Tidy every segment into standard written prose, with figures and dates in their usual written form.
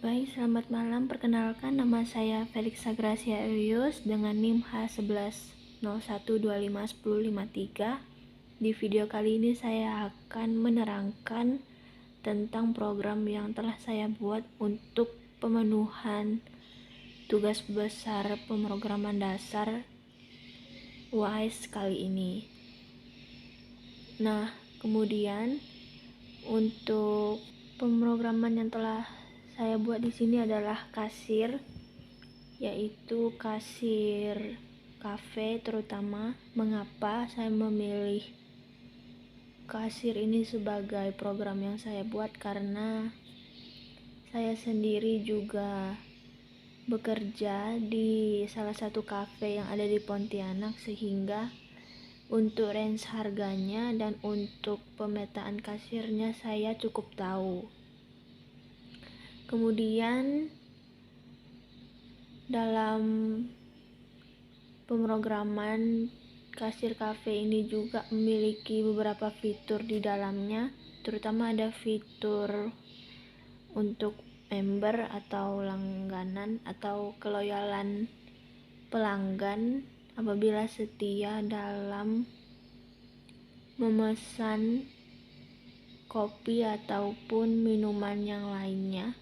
Baik, selamat malam. Perkenalkan, nama saya Felix Sagracia Elius dengan NIM H1101251053. Di video kali ini saya akan menerangkan tentang program yang telah saya buat untuk pemenuhan tugas besar pemrograman dasar UAS kali ini. Nah, kemudian untuk pemrograman yang telah saya buat di sini adalah kasir, yaitu kasir kafe terutama. Mengapa saya memilih kasir ini sebagai program yang saya buat? Karena saya sendiri juga bekerja di salah satu kafe yang ada di Pontianak, sehingga untuk range harganya dan untuk pemetaan kasirnya saya cukup tahu. Kemudian dalam pemrograman kasir cafe ini juga memiliki beberapa fitur di dalamnya, terutama ada fitur untuk member atau langganan atau keloyalan pelanggan apabila setia dalam memesan kopi ataupun minuman yang lainnya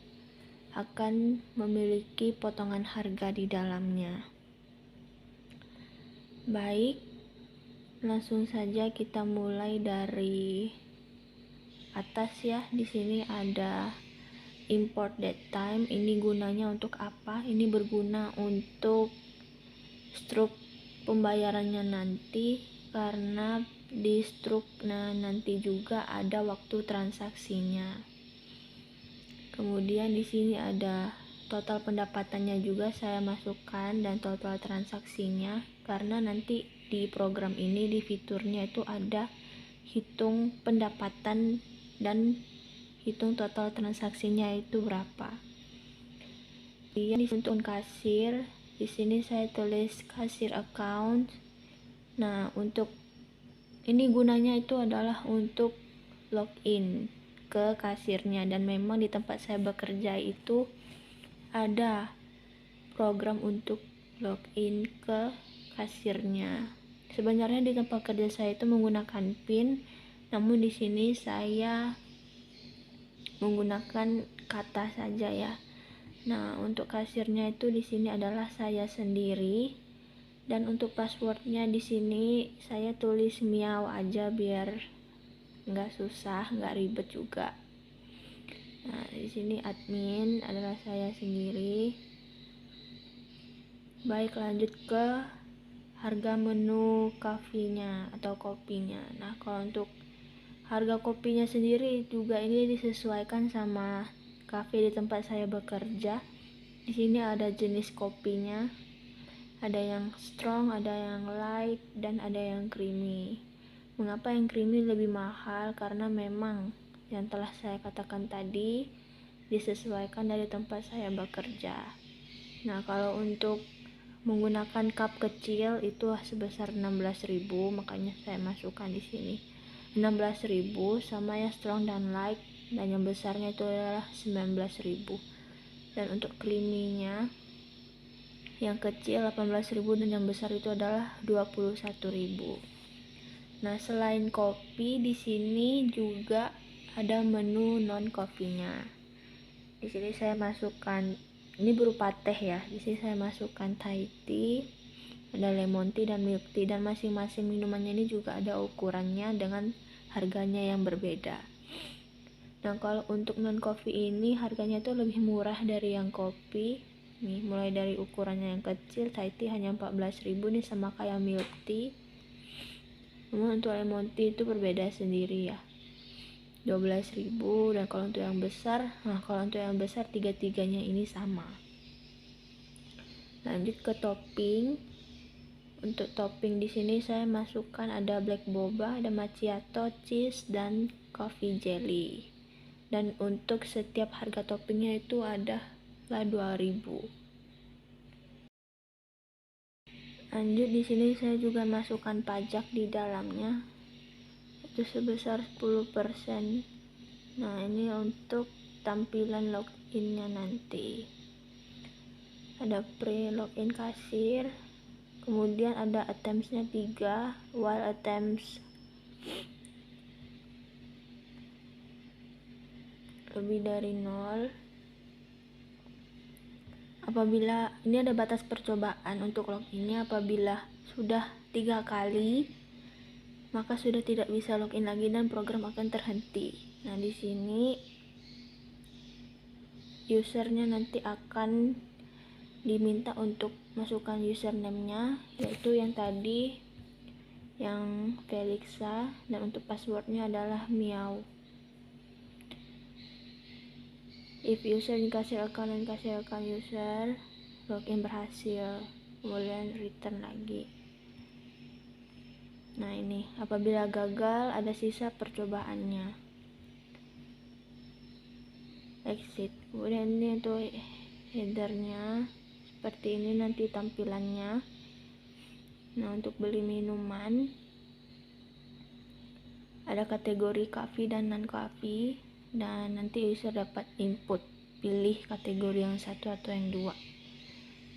akan memiliki potongan harga di dalamnya. Baik, langsung saja kita mulai dari atas ya. Di sini ada import date time. Ini gunanya untuk apa? Ini berguna untuk struk pembayarannya nanti, karena di struk nanti juga ada waktu transaksinya. Kemudian di sini ada total pendapatannya juga saya masukkan, dan total transaksinya, karena nanti di program ini di fiturnya itu ada hitung pendapatan dan hitung total transaksinya itu berapa. Kemudian untuk kasir, di sini saya tulis kasir account. Nah, untuk ini gunanya itu adalah untuk login ke kasirnya, dan memang di tempat saya bekerja itu ada program untuk login ke kasirnya. Sebenarnya di tempat kerja saya itu menggunakan PIN, namun di sini saya menggunakan kata saja ya. Nah, untuk kasirnya itu di sini adalah saya sendiri, dan untuk passwordnya di sini saya tulis miau aja biar nggak susah, nggak ribet juga. Nah, di sini admin adalah saya sendiri. Baik, lanjut ke harga menu kafenya atau kopinya. Nah, kalau untuk harga kopinya sendiri juga ini disesuaikan sama kafe di tempat saya bekerja. Di sini ada jenis kopinya, ada yang strong, ada yang light, dan ada yang creamy. Mengapa yang creamy lebih mahal? Karena memang yang telah saya katakan tadi disesuaikan dari tempat saya bekerja. Nah, kalau untuk menggunakan cup kecil itu sebesar 16.000, makanya saya masukkan di sini 16.000, sama yang strong dan light, dan yang besarnya itu adalah 19.000. Dan untuk creamy-nya yang kecil 18.000 dan yang besar itu adalah 21.000. Nah, selain kopi di sini juga ada menu non kopinya. Di sini saya masukkan, ini berupa teh ya. Di sini saya masukkan Thai tea, ada lemon tea dan milk tea, dan masing-masing minumannya ini juga ada ukurannya dengan harganya yang berbeda. Nah, kalau untuk non coffee ini harganya tuh lebih murah dari yang kopi. Nih, mulai dari ukurannya yang kecil, Thai tea hanya 14.000 nih, sama kayak milk tea. Namun untuk lemon tea itu berbeda sendiri ya, 12.000. Dan kalau untuk yang besar, tiga-tiganya ini sama. Lanjut ke topping. Untuk topping di sini saya masukkan ada black boba, ada macchiato, cheese, dan coffee jelly. Dan untuk setiap harga toppingnya itu ada 2.000. Lanjut di sini saya juga masukkan pajak di dalamnya, itu sebesar 10%. Nah, ini untuk tampilan innya nanti. Ada pre-login kasir, kemudian ada attempts-nya 3, while attempts lebih dari 0. Apabila ini ada batas percobaan untuk loginnya, apabila sudah 3 kali maka sudah tidak bisa login lagi dan program akan terhenti. Nah, di sini usernya nanti akan diminta untuk masukkan username-nya, yaitu yang tadi yang Felixa, dan untuk passwordnya adalah Miao. If user dikasih account dan kasih account user, login berhasil, kemudian return lagi. Nah, ini apabila gagal ada sisa percobaannya, exit. Kemudian ini untuk headernya seperti ini nanti tampilannya. Nah, untuk beli minuman ada kategori coffee dan non coffee, dan nanti user dapat input pilih kategori yang satu atau yang dua.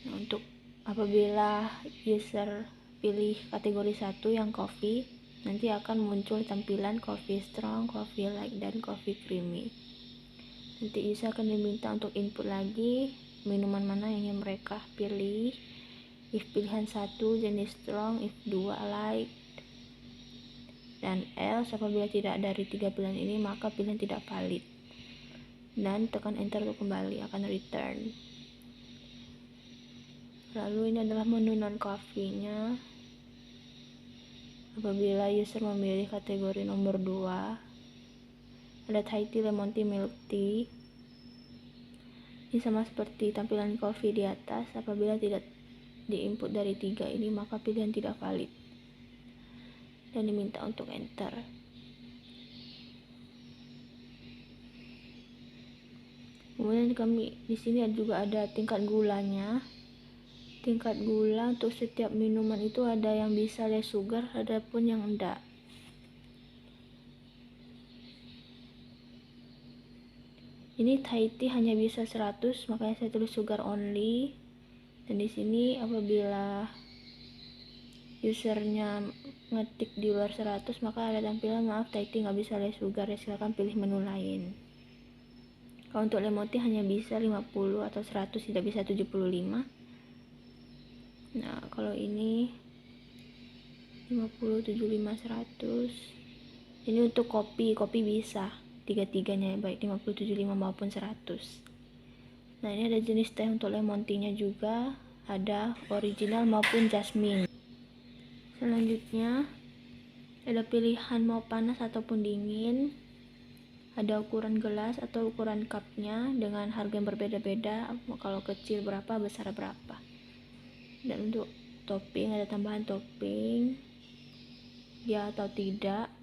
Nah, untuk apabila user pilih kategori 1 yang coffee, nanti akan muncul tampilan coffee strong, coffee light, dan coffee creamy. Nanti user akan diminta untuk input lagi minuman mana yang ingin mereka pilih. If pilihan 1 jenis strong, if 2 light, dan else apabila tidak dari 3 pilihan ini maka pilihan tidak valid. Dan tekan enter untuk kembali, akan return. Lalu ini adalah menu non coffee-nya. Apabila user memilih kategori nomor 2, ada Thai tea, lemon tea, milk tea. Ini sama seperti tampilan coffee di atas. Apabila tidak diinput dari 3 ini maka pilihan tidak valid dan diminta untuk enter. Kemudian di sini juga ada tingkat gulanya. Tingkat gula untuk setiap minuman itu ada yang bisa less sugar, ada pun yang enggak. Ini Thai tea hanya bisa 100, makanya saya tulis sugar only. Dan di sini apabila usernya ngetik di luar 100 maka ada tampilan maaf Thai tea nggak bisa less sugar, ya silakan pilih menu lain. Kalau untuk lemon tea hanya bisa 50 atau 100, tidak bisa 75. Nah, kalau ini 50, 75, 100. Ini untuk kopi bisa tiga-tiganya, baik 50, 75 maupun 100. Nah, ini ada jenis teh untuk lemon tea-nya juga, ada original maupun jasmine. Selanjutnya ada pilihan mau panas ataupun dingin, ada ukuran gelas atau ukuran cupnya dengan harga yang berbeda-beda, kalau kecil berapa, besar berapa. Dan untuk topping ada tambahan topping ya atau tidak.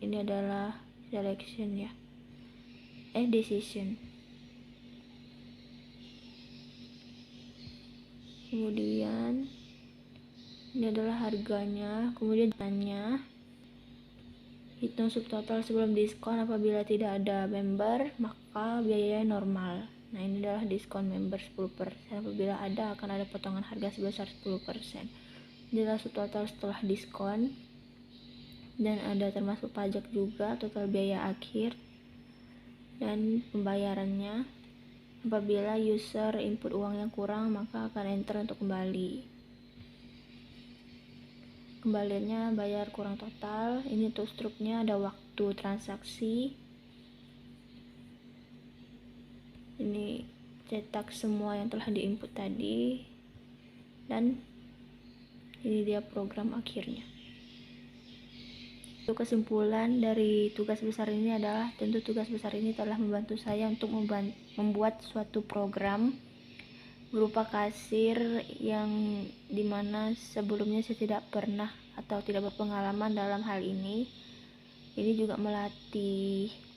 Ini adalah selection ya, decision. Kemudian ini adalah harganya, kemudian dananya, hitung subtotal sebelum diskon. Apabila tidak ada member maka biayanya normal. Nah, ini adalah diskon member 10%. Apabila ada akan ada potongan harga sebesar 10%. Ini adalah subtotal setelah diskon, dan ada termasuk pajak juga, total biaya akhir dan pembayarannya. Apabila user input uang yang kurang maka akan enter untuk kembali. Kembaliannya bayar kurang total. Ini untuk struknya ada waktu transaksi. Ini cetak semua yang telah diinput tadi, dan ini dia program akhirnya. Untuk kesimpulan dari tugas besar ini adalah, tentu tugas besar ini telah membantu saya untuk membuat suatu program berupa kasir yang dimana sebelumnya saya tidak pernah atau tidak berpengalaman dalam hal ini. Ini juga melatih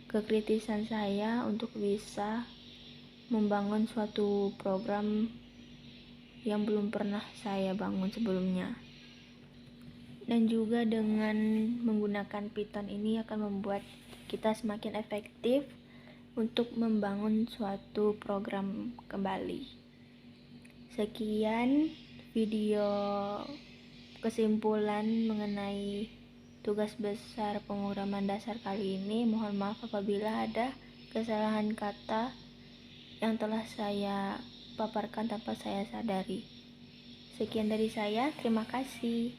kekritisan saya untuk bisa membangun suatu program yang belum pernah saya bangun sebelumnya. Dan juga dengan menggunakan Python ini akan membuat kita semakin efektif untuk membangun suatu program kembali. Sekian video kesimpulan mengenai tugas besar pemrograman dasar kali ini. Mohon maaf apabila ada kesalahan kata yang telah saya paparkan tanpa saya sadari. Sekian dari saya, terima kasih.